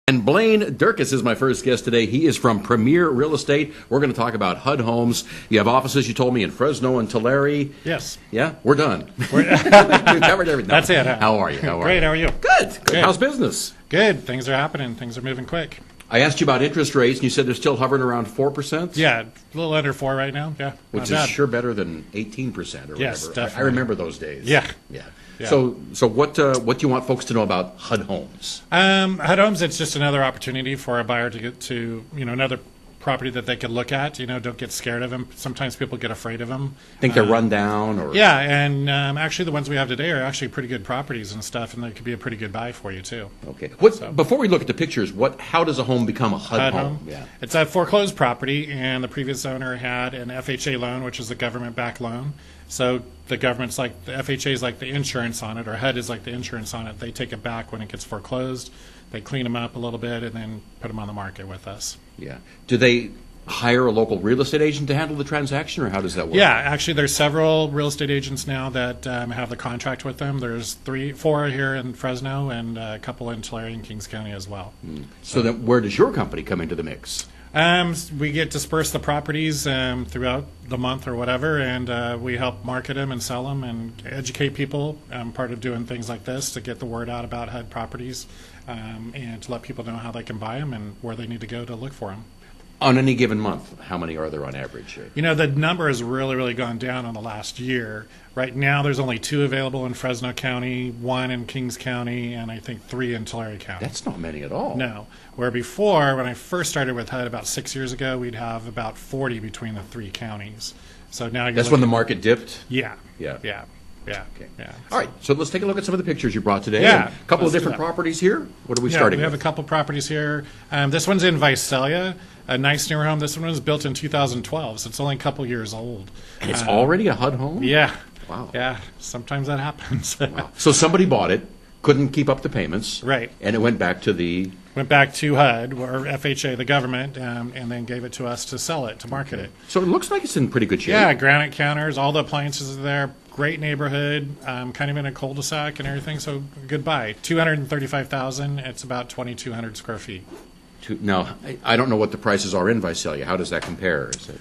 And Blain Dierkes is my first guest today. He is from Premier Real Estate. We're going to talk about HUD Homes. You have offices, you told me, in Fresno and Tulare. Yes. Yeah, we're done. We've covered everything. That's it. How are you? Great, how are you? Good. How's business? Good. Things are happening. Things are moving quick. I asked you about interest rates, and you said they're still hovering around 4%? Yeah, a little under 4 right now. Yeah, which is sure better than 18% or yes, whatever. Definitely. I remember those days. Yeah. So what do you want folks to know about HUD Homes? HUD Homes, it's just another opportunity for a buyer to get to, another property that they could look at. Don't get scared of them. Sometimes people get afraid of them. Think they're run down? Or Yeah, and actually the ones we have today are actually pretty good properties and stuff, and they could be a pretty good buy for you, too. Okay. Before we look at the pictures, how does a home become a HUD home? Yeah. It's a foreclosed property, and the previous owner had an FHA loan, which is a government-backed loan. So the government's like, the FHA is like the insurance on it, or HUD is like the insurance on it. They take it back when it gets foreclosed. They clean them up a little bit and then put them on the market with us. Yeah. Do they hire a local real estate agent to handle the transaction, or how does that work? Yeah, actually there's several real estate agents now that have the contract with them. There's 4 here in Fresno and a couple in Tulare and Kings County as well. So then where does your company come into the mix? We get disperse the properties throughout the month or whatever, and we help market them and sell them and educate people. Part of doing things like this to get the word out about HUD properties and to let people know how they can buy them and where they need to go to look for them. On any given month, how many are there on average? The number has really gone down in the last year. Right now, there's only 2 available in Fresno County, 1 in Kings County, and I think 3 in Tulare County. That's not many at all. No. Where before, when I first started with HUD about 6 years ago, we'd have about 40 between the 3 counties. So now that's when the market dipped? Yeah. Okay. All right, so let's take a look at some of the pictures you brought today. Yeah. A couple of different properties here. What are we starting with? We have with? a couple properties here. This one's in Visalia, a nice newer home. This one was built in 2012, so it's only a couple years old. And it's already a HUD home? Yeah. Wow. Yeah, sometimes that happens. Wow. So somebody bought it, couldn't keep up the payments. Right. And it went back to the... Went back to HUD, or FHA, the government, and then gave it to us to sell it, to market it. So it looks like it's in pretty good shape. Yeah, granite counters, all the appliances are there, great neighborhood, kind of in a cul-de-sac and everything, so good buy. $235,000, it's about 2,200 square feet. Now, I don't know what the prices are in Visalia. How does that compare? Is it...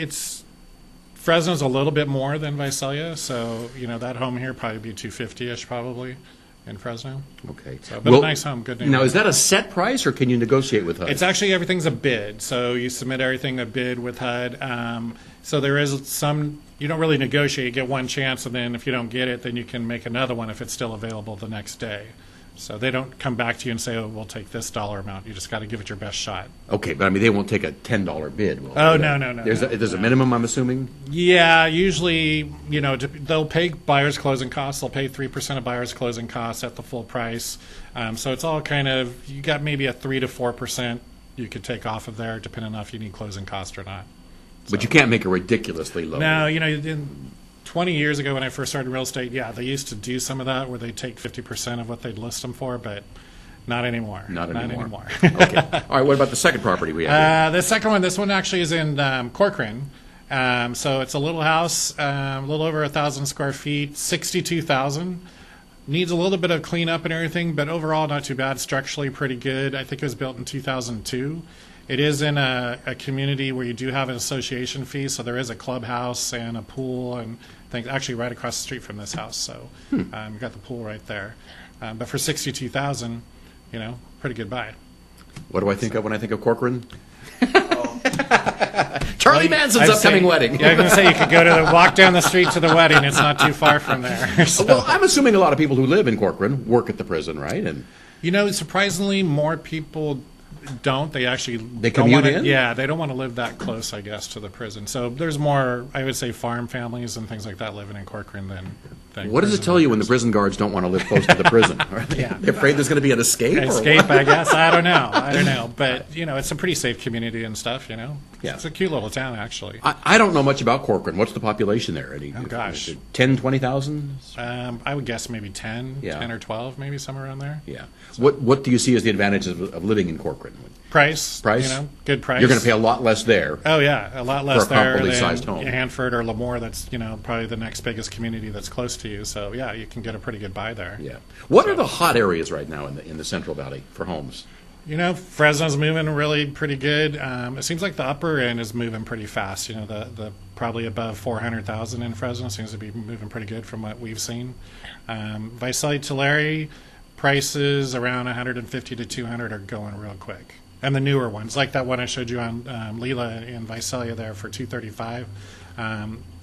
it's Fresno's a little bit more than Visalia, so, that home here probably be 250-ish probably. In Fresno. Okay. But a nice home, good neighborhood. Now, is that a set price, or can you negotiate with HUD? It's actually, everything's a bid. So you submit everything a bid with HUD. So there is some, you don't really negotiate. You get one chance, and then if you don't get it, then you can make another one if it's still available the next day. So they don't come back to you and say, oh, we'll take this dollar amount. You just got to give it your best shot. Okay, but they won't take a $10 bid, will they? Oh, no. There's a minimum, I'm assuming? Yeah, usually, they'll pay buyer's closing costs. They'll pay 3% of buyer's closing costs at the full price. So it's all kind of, you got maybe a 3 to 4% you could take off of there, depending on if you need closing costs or not. But you can't make it ridiculously low. No, 20 years ago when I first started real estate, they used to do some of that where they'd take 50% of what they'd list them for, but not anymore. Not anymore. Okay. All right, what about the second property we have here? The second one, this one actually is in Corcoran. So it's a little house, a little over 1,000 square feet, 62,000. Needs a little bit of cleanup and everything, but overall not too bad. Structurally pretty good. I think it was built in 2002. It is in a community where you do have an association fee, so there is a clubhouse and a pool and things actually right across the street from this house. So you've got the pool right there. But for $62,000, pretty good buy. What do I think of when I think of Corcoran? Charlie Manson's upcoming wedding. Yeah, I was going to say you could walk down the street to the wedding. It's not too far from there. So. Well, I'm assuming a lot of people who live in Corcoran work at the prison, right? And surprisingly, more people don't. They commute in? Yeah, they don't want to live that close, I guess, to the prison. So there's more, I would say, farm families and things like that living in Corcoran than what does it tell you when the prison guards don't want to live close to the prison? Are they afraid there's going to be an escape? Escape, I guess. I don't know. But, it's a pretty safe community and stuff, Yeah. It's a cute little town, actually. I don't know much about Corcoran. What's the population there? Oh, gosh. 10, 20,000? I would guess maybe 10 or 12, maybe somewhere around there. Yeah. So. What do you see as the advantages of living in Corcoran? Price. Price? Good price. You're going to pay a lot less there. Oh, yeah, a lot less For a there comparably than sized home. Hanford or Lemoore. That's, probably the next biggest community that's close to you. So, yeah, you can get a pretty good buy there. Yeah. What are the hot areas right now in the Central Valley for homes? Fresno's moving really pretty good. It seems like the upper end is moving pretty fast. The probably above 400,000 in Fresno seems to be moving pretty good from what we've seen. Visalia, Tulare, prices around 150 to 200 are going real quick. And the newer ones, like that one I showed you on Leela in Visalia there for 235,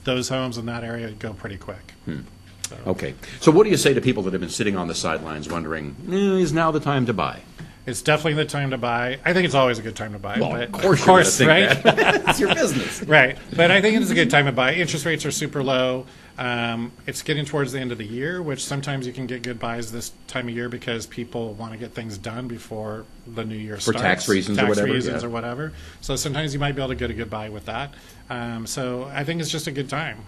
those homes in that area go pretty quick. So. Okay. So what do you say to people that have been sitting on the sidelines wondering, is now the time to buy? It's definitely the time to buy. I think it's always a good time to buy. Well, but of course you're right? gonna think that. It's your business. Right. But I think it's a good time to buy. Interest rates are super low. It's getting towards the end of the year, which sometimes you can get good buys this time of year because people want to get things done before the new year starts. For tax reasons or whatever. Or whatever. So sometimes you might be able to get a good buy with that. So I think it's just a good time.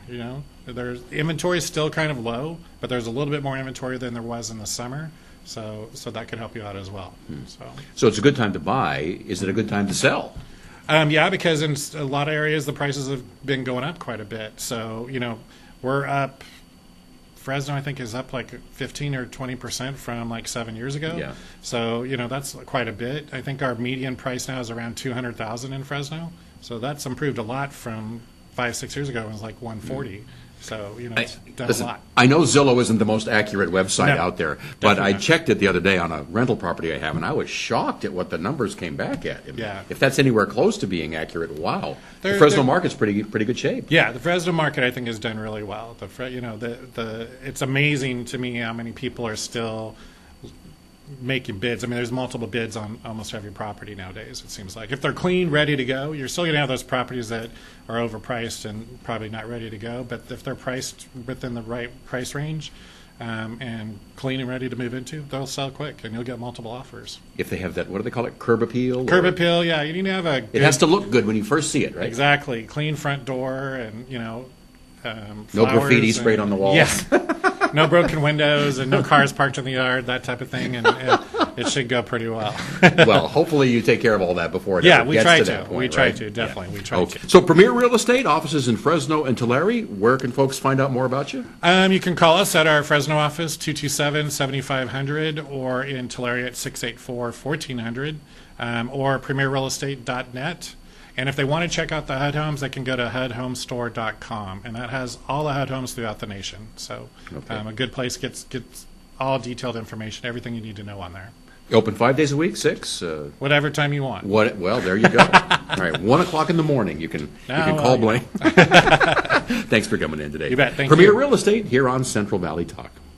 Inventory is still kind of low, but there's a little bit more inventory than there was in the summer. So that could help you out as well. So it's a good time to buy. Is it a good time to sell? Yeah, because in a lot of areas the prices have been going up quite a bit. So we're up. Fresno, I think, is up like 15 or 20% from like 7 years ago. Yeah. So that's quite a bit. I think our median price now is around 200,000 in Fresno. So that's improved a lot from 5-6 years ago. It was like 140. So, it's done a lot. I know Zillow isn't the most accurate website No, out there, but I not. checked it the other day on a rental property I have, and I was shocked at what the numbers came back at. Yeah. If that's anywhere close to being accurate, wow. The They're- Fresno they're- market's pretty good shape. Yeah, the Fresno market I think has done really well. It's amazing to me how many people are still making bids. I mean, there's multiple bids on almost every property nowadays, it seems like. If they're clean, ready to go, you're still going to have those properties that are overpriced and probably not ready to go. But if they're priced within the right price range and clean and ready to move into, they'll sell quick and you'll get multiple offers. If they have that, what do they call it, curb appeal? Curb appeal, yeah. You need to have a good, It has to look good when you first see it, right? exactly, clean front door and, No flowers graffiti sprayed on the walls. Yeah. No broken windows and no cars parked in the yard, that type of thing, and it should go pretty well. Well, hopefully you take care of all that before it Yeah, ever we gets try to to. that point, We try right? to, definitely. We try Okay. to. So Premier Real Estate, offices in Fresno and Tulare. Where can folks find out more about you? You can call us at our Fresno office, 227-7500, or in Tulare at 684-1400, or premierrealestate.net. And if they want to check out the HUD Homes, they can go to HUDHomestore.com, and that has all the HUD Homes throughout the nation. So a good place gets all detailed information, everything you need to know on there. Open 5 days a week, 6? Whatever time you want. Well, there you go. All right, 1 o'clock in the morning. You can call Blain. Thanks for coming in today. You bet. Thank Premier you. Real Estate here on Central Valley Talk.